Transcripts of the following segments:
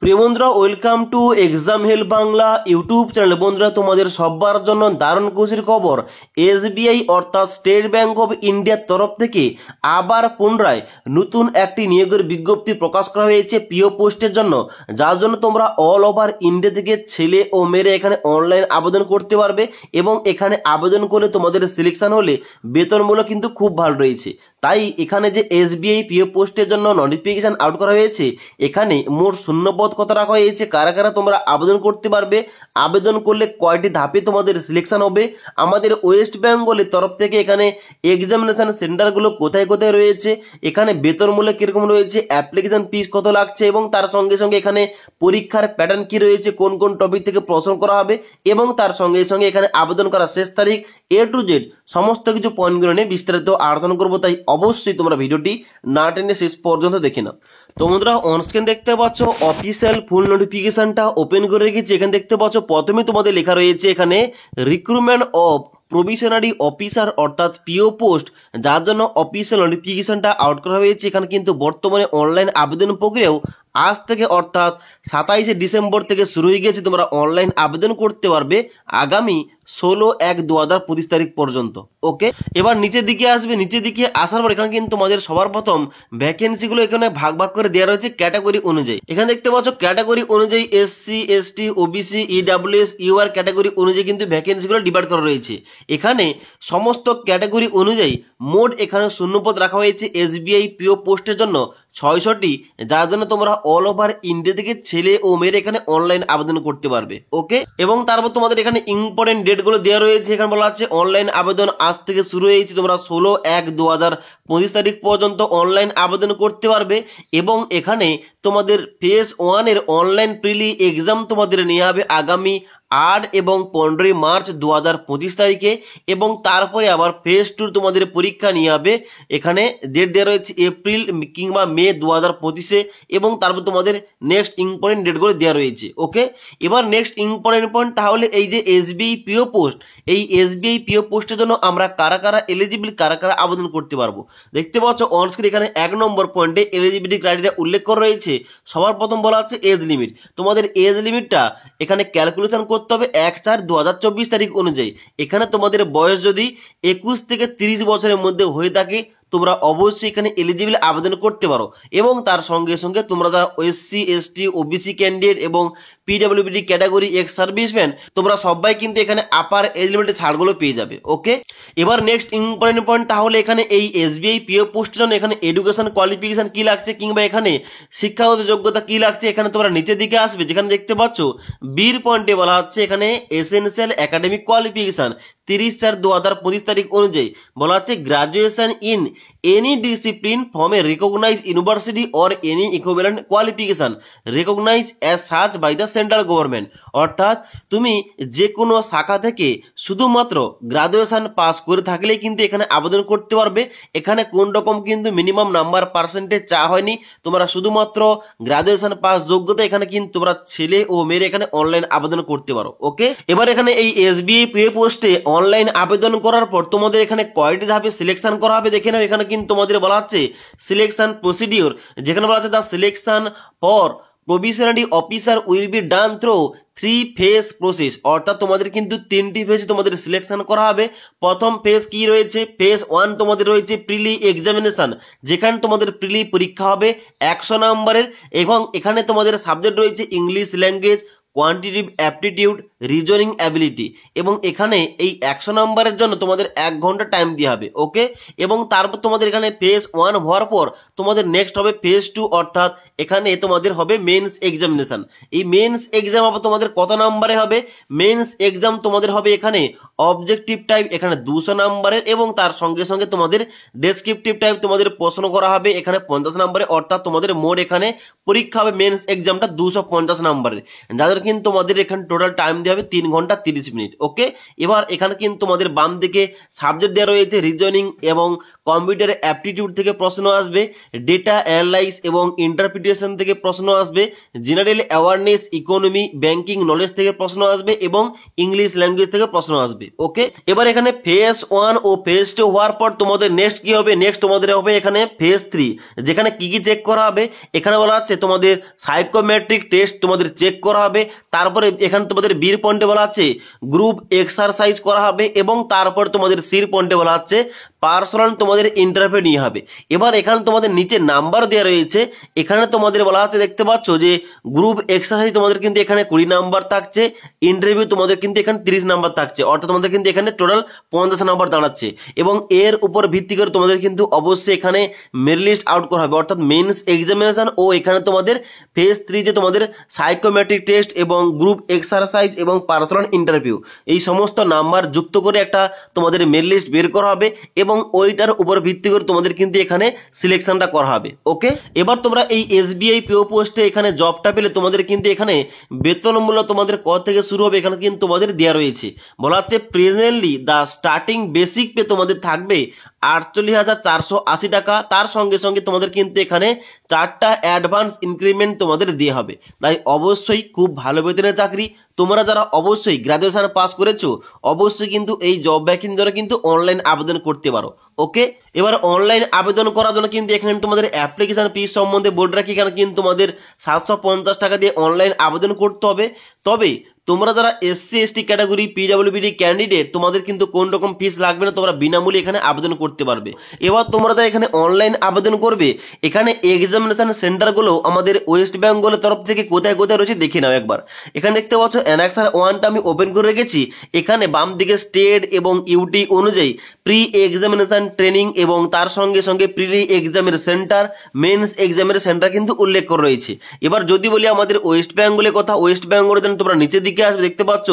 প্রিয় বন্ধুরা, welcome to exam help Bangla YouTube channel. বন্ধুরা, তোমাদের সবার জন্য দারুণ খুশির খবর। এসবিআই অর্থাৎ স্টেট ব্যাংক অফ ইন্ডিয়ার তরফ থেকে আবার পুনরায় নতুন একটি নিয়োগের বিজ্ঞপ্তি প্রকাশ করা হয়েছে পিও পোস্টের জন্য, যার জন্য তোমরা অল ওভার ইন্ডিয়া থেকে ছেলে ও মেয়েরা এখানে অনলাইন আবেদন করতে পারবে এবং এখানে আবেদন করলে তোমাদের সিলেকশন হলে বেতনমূল্য কিন্তু খুব ভালো রয়েছে। তাই এখানে যে এসবিআই পিও পোস্টের জন্য নোটিফিকেশন আউট করা হয়েছে, এখানে মোট শূন্যপদ কত রাখা হয়েছে, কারা কারা তোমরা আবেদন করতে পারবে, আবেদন করলে কয়টি ধাপে তোমাদের সিলেকশন হবে, আমাদের ওয়েস্ট বেঙ্গলের তরফ থেকে এখানে এক্সামিনেশন সেন্টারগুলো কোথায় কোথায় রয়েছে, এখানে বেতনমূল্য কীরকম রয়েছে, অ্যাপ্লিকেশন ফিস কত লাগছে এবং তার সঙ্গে সঙ্গে এখানে পরীক্ষার প্যাটার্ন কী রয়েছে, কোন কোন টপিক থেকে প্রশ্ন করা হবে এবং তার সঙ্গে সঙ্গে এখানে আবেদন করার শেষ তারিখ, এ টু জেড সমস্ত কিছু পয়েন্টগুলো নিয়ে বিস্তারিত আলোচনা করবো। তাই অবশ্যই তোমরা ভিডিওটি না টেনে শেষ পর্যন্ত দেখে নাও। তো বন্ধুরা, অনস্ক্রিন দেখতে পাচ্ছ অফিসিয়াল ফুল নোটিফিকেশনটা ওপেন করে রেখেছি। এখানে দেখতে পাচ্ছ প্রথমে তোমাদের লেখা রয়েছে এখানে রিক্রুটমেন্ট অফ প্রভিশনারি অফিসার অর্থাৎ পিও পোস্ট, যার জন্য অফিসিয়াল নোটিফিকেশনটা আউট করা হয়েছে। এখানে কিন্তু বর্তমানে অনলাইন আবেদন প্রক্রিয়াও আজ থেকে অর্থাৎ 27শে ডিসেম্বর থেকে শুরু হয়ে গেছে। তোমরা অনলাইন আবেদন করতে পারবে আগামী 16/1/2025 তারিখ পর্যন্ত। ওকে, এবার নিচের দিকে আসবে। নিচের দিকে আসার পর এখানে কিন্তু তোমাদের সবার প্রথম ভ্যাকেন্সিগুলো এখানে ভাগ ভাগ করে দেওয়া রয়েছে ক্যাটাগরি অনুযায়ী। এখানে দেখতে পাচ্ছ ক্যাটাগরি অনুযায়ী SC, ST, OBC, EWS, UR category অনুযায়ী কিন্তু ভ্যাকেন্সিগুলো ডিভাইড করা রয়েছে। এখানে সমস্ত ক্যাটাগরি অনুযায়ী মোট এখানে শূন্যপদ রাখা হয়েছে এসবিআই পিও পোস্টের জন্য 600টি, যার জন্য তোমরা অল ওভার ইন্ডিয়া থেকে ছেলে ও মেয়েরা এখানে অনলাইন আবেদন করতে পারবে। ওকে, এবং তারপর তোমাদের এখানে ইম্পর্টেন্ট ডেটগুলো দেওয়া রয়েছে। এখানে বলা আছে অনলাইন আবেদন আজ থেকে শুরু হয়েছে, তোমরা 16/1/2025 তারিখ পর্যন্ত অনলাইন আবেদন করতে পারবে এবং এখানে তোমাদের ফেজ 1-এর অনলাইন প্রিলি এক্সাম তোমাদের নেওয়া হবে আগামী 8 এবং 15 মার্চ 2025 তারিখে এবং তারপরে আবার ফেজ 2 তোমাদের পরীক্ষা নিয়ে হবে। এখানে ডেট দেওয়া রয়েছে এপ্রিল কিংবা মে 2025-এ এবং তারপর তোমাদের নেক্সট ইম্পর্টেন্ট ডেটগুলো দেওয়া রয়েছে। ওকে, এবার নেক্সট ইম্পর্টেন্ট পয়েন্ট, তাহলে এই যে এসবিআই পিও পোস্ট, এই এসবিআই পিও পোস্টের জন্য আমরা কারা কারা এলিজিবল, কারা কারা আবেদন করতে পারবো। দেখতে পাচ্ছ অনস্ক্রিন এখানে 1 নম্বর পয়েন্টে এলিজিবিলিটি ক্রাইটেরিয়া উল্লেখ করা রয়েছে। সবার প্রথম বলা আছে এজ লিমিট। তোমাদের এজ লিমিটটা এখানে ক্যালকুলেশন করতে হবে 1/4/2024 তারিখ অনুযায়ী। এখানে তোমাদের বয়স যদি 21 থেকে 30 বছরের মধ্যে হয়ে থাকে তোমরা অবশ্যই এখানে এলিজিবল আবেদন করতে পারো এবং তার সঙ্গে সঙ্গে তোমরা যারা এসসি, এসটি, ওবিসি ক্যান্ডিডেট এবং পিডব্লিউডি ক্যাটাগরি এক্স সার্ভিসম্যান, তোমরা সবাই কিন্তু এখানে আপার এজ লিমিটের ছাড়গুলো পেয়ে যাবে। ওকে, এবার নেক্সট ইম্পর্টেন্ট পয়েন্ট, তাহলে এখানে এই এসবিআই পিও পোস্টের জন্য এখানে এডুকেশন কোয়ালিফিকেশন কি লাগছে কিংবা এখানে শিক্ষাগত যোগ্যতা কি লাগছে। এখানে তোমরা নিচের দিকে আসবে, যেখানে দেখতে পাচ্ছ বির পয়েন্টে বলা হচ্ছে এখানে এসেনশিয়াল একাডেমিক কোয়ালিফিকেশন 30/4/2025 তারিখ অনুযায়ী বলা হচ্ছে graduation in any discipline from a recognise university or any equivalent qualification recognise as such by the central government. অর্থাৎ তুমি যে কোনো শাখা থেকে শুধুমাত্র গ্রাজুয়েশন পাস করে থাকলেই কিন্তু এখানে আবেদন করতে পারবে। এখানে কোন রকম কিন্তু মিনিমাম নাম্বার পার্সেন্টেজ চা হয়নি, তোমরা শুধুমাত্র গ্রাজুয়েশন পাস যোগ্যতা এখানে কিন্তু তোমরা ছেলে ও মেয়েরা এখানে অনলাইন আবেদন করতে পারো। ওকে, এবার এখানে এই এসবিআই পিও পোস্টে অনলাইন আবেদন করার পর তোমাদের এখানে কয়টি ধাপে সিলেকশন করা হবে দেখে নাও। এখানে কিন্তু তোমাদের বলা হচ্ছে সিলেকশন প্রসিডিওর, যেখানে বলা আছে the selection for provisionary officer will be done through 3 phase process. অর্থাৎ তোমাদের কিন্তু 3টি ফেজে তোমাদের সিলেকশন করা হবে। প্রথম ফেজ কি রয়েছে, ফেজ 1 তোমাদের রয়েছে প্রিলি এক্সামিনেশন, যেখানে তোমাদের প্রিলি পরীক্ষা হবে 100 নম্বরের এবং এখানে তোমাদের সাবজেক্ট রয়েছে English language, quantitative aptitude, reasoning ability এবং এখানে এই 100 নম্বরের জন্য তোমাদের 1 ঘন্টা টাইম দেওয়া হবে। ওকে, এবং তারপর তোমাদের এখানে ফেজ 1 হওয়ার পর তোমাদের নেক্সট হবে ফেজ 2, অর্থাৎ এখানে তোমাদের হবে মেন্স এক্সামিনেশন। এই মেন্স এক্সাম আবার তোমাদের কত নম্বরে হবে, মেন্স এক্সাম তোমাদের হবে এখানে অবজেক্টিভ টাইপ এখানে 200 নম্বরের এবং তার সঙ্গে সঙ্গে তোমাদের ডেসক্রিপটিভ টাইপ তোমাদের প্রশ্ন করা হবে এখানে 50 নম্বরে। অর্থাৎ তোমাদের মোট এখানে পরীক্ষা হবে মেন্স এক্সামটা 250 নম্বরের, যাদের কিন্তু তোমাদের এখানে টোটাল টাইম দেওয়া হবে 3 ঘন্টা 30 মিনিট। ওকে, এবার এখানে কিন্তু তোমাদের বাম দিকে সাবজেক্ট দেওয়া রয়েছে রিজনিং এবং কম্পিউটার অ্যাপটিটিউড থেকে প্রশ্ন আসবে, ডেটা অ্যানালাইজ এবং ইন্টারপ্রিটেশন থেকে প্রশ্ন আসবে, general awareness, economy, banking knowledge থেকে প্রশ্ন আসবে এবং ইংলিশ ল্যাঙ্গুয়েজ থেকে প্রশ্ন আসবে। ওকে, এবার এখানে ফেজ 1 ও ফেজ 2 হওয়ার পর তোমাদের নেক্সট কি হবে, নেক্সট তোমাদের হবে এখানে ফেজ 3, যেখানে কি কি চেক করা হবে। এখানে বলা আছে তোমাদের সাইকোমেট্রিক টেস্ট তোমাদের চেক করা হবে, তারপরে এখানে তোমাদের বির পয়েন্টে বলা আছে গ্রুপ এক্সারসাইজ করা হবে, এবং তারপর তোমাদের সির পয়েন্টে বলা আছে পার্সোনাল তোমাদের ইন্টারভিউ নিয়ে হবে। এবার এখানে তোমাদের নিচে নাম্বার দেওয়া রয়েছে, এখানে তোমাদের বলা আছে দেখতে পাচ্ছ যে গ্রুপ এক্সারসাইজ তোমাদের কিন্তু এখানে 20 নাম্বার থাকছে, ইন্টারভিউ তোমাদের কিন্তু এখানে 30 নাম্বার থাকছে, অর্থাৎ তোমাদের কিন্তু এখানে টোটাল 50 নাম্বার দাঁড়াচ্ছে। এবং এর উপর ভিত্তি করে তোমাদের কিন্তু অবশ্যই এখানে মেরিট লিস্ট আউট করা হবে, অর্থাৎ মেন্স এক্সামিনেশন ও এখানে তোমাদের ফেজ 3 যে তোমাদের সাইকোমেট্রিক টেস্ট এবং গ্রুপ এক্সারসাইজ এবং পার্সোনাল ইন্টারভিউ, এই সমস্ত নাম্বার যুক্ত করে একটা তোমাদের মেরিট লিস্ট বের করা হবে, এবং ওইটার উপর ভিত্তি করে তোমাদের কিন্তু এখানে সিলেকশনটা করা হবে। ওকে, এবার তোমরা এই এসবিআই পিও পোস্টে এখানে জবটা পেলে তোমাদের কিন্তু এখানে বেতন মূল্য তোমাদের কত থেকে শুরু হবে এখানে কিন্তু তোমাদের দেওয়া রয়েছে। বলা হচ্ছে presently the starting basic pay তোমাদের থাকবে 48,480 টাকা, তার সঙ্গে সঙ্গে তোমাদের কিন্তু এখানে 4টা অ্যাডভান্স ইনক্রিমেন্ট তোমাদের দিয়ে হবে। তাই অবশ্যই খুব ভালো বেতনের চাকরি, তোমরা যারা অবশ্যই গ্র্যাজুয়েশন পাস করেছো অবশ্যই কিন্তু এই জব ভ্যাকেন্সি দ্বারা কিন্তু অনলাইন আবেদন করতে পারো। ওকে, এবার অনলাইন আবেদন করার জন্য কিন্তু এখানে তোমাদের অ্যাপ্লিকেশন ফি সম্বন্ধে বলে রাখি, এখানে কিন্তু তোমাদের 750 টাকা দিয়ে অনলাইন আবেদন করতে হবে। তবে তোমরা যারা SC ST category PWD candidate তোমাদের কিন্তু কোন রকম ফিস লাগবে না, তোমরা বিনামূল্যে এখানে আবেদন করতে পারবে। এবার তোমরা যারা এখানে অনলাইন আবেদন করবে, এখানে এক্সামিনেশন সেন্টারগুলো আমাদের ওয়েস্ট বেঙ্গলের তরফ থেকে কোথায় কোথায় রয়েছে দেখে নাও একবার। এখানে দেখতে পাচ্ছ অ্যানেক্সার 1টা আমি ওপেন করে রেখেছি, এখানে বাম দিকে স্টেট এবং ইউটি অনুযায়ী প্রি এক্সামিনেশন ট্রেনিং এবং তার সঙ্গে সঙ্গে প্রি এক্সামের সেন্টার, মেন্স এক্সামের সেন্টার কিন্তু উল্লেখ করা রয়েছে। এবার যদি বলি আমাদের ওয়েস্ট বেঙ্গলের কথা, ওয়েস্ট বেঙ্গলের জন্য তোমরা নিচের দিকে আসবে, দেখতে পাচ্ছ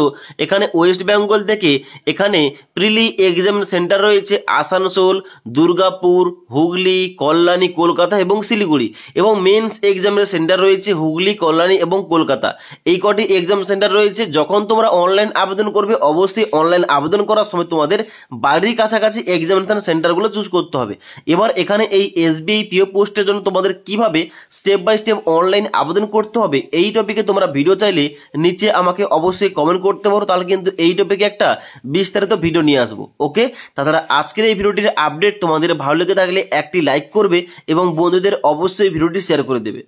এখানে ওয়েস্ট বেঙ্গল থেকে এখানে প্রিলি এক্সাম সেন্টার রয়েছে আসানসোল, দুর্গাপুর, হুগলি, কল্যাণী, কলকাতা এবং শিলিগুড়ি, এবং মেন্স এক্সামের সেন্টার রয়েছে হুগলি, কল্যাণী এবং কলকাতা। এই কটি এক্সাম সেন্টার রয়েছে। যখন তোমরা অনলাইন আবেদন করবে অবশ্যই অনলাইন আবেদন করার সময় তোমাদের বাড়ির কাছাকাছি এক্সামিনেশন সেন্টারগুলো চুজ করতে হবে। এবার এখানে এই এসবিআই পিও পোস্টের জন্য তোমাদের কিভাবে স্টেপ বাই স্টেপ অনলাইন আবেদন করতে হবে এই টপিকে তোমরা ভিডিও চাইলে নিচে আমাকে অবশ্যই কমেন্ট করতে পারো, তাহলে কিন্তু এই টপিকে একটা বিস্তারিত ভিডিও নিয়ে আসবো। ওকে, তাছাড়া আজকের এই ভিডিওটির আপডেট তোমাদের ভালো লেগে থাকলে একটি লাইক করবে এবং বন্ধুদের অবশ্যই ভিডিওটি শেয়ার করে দেবে।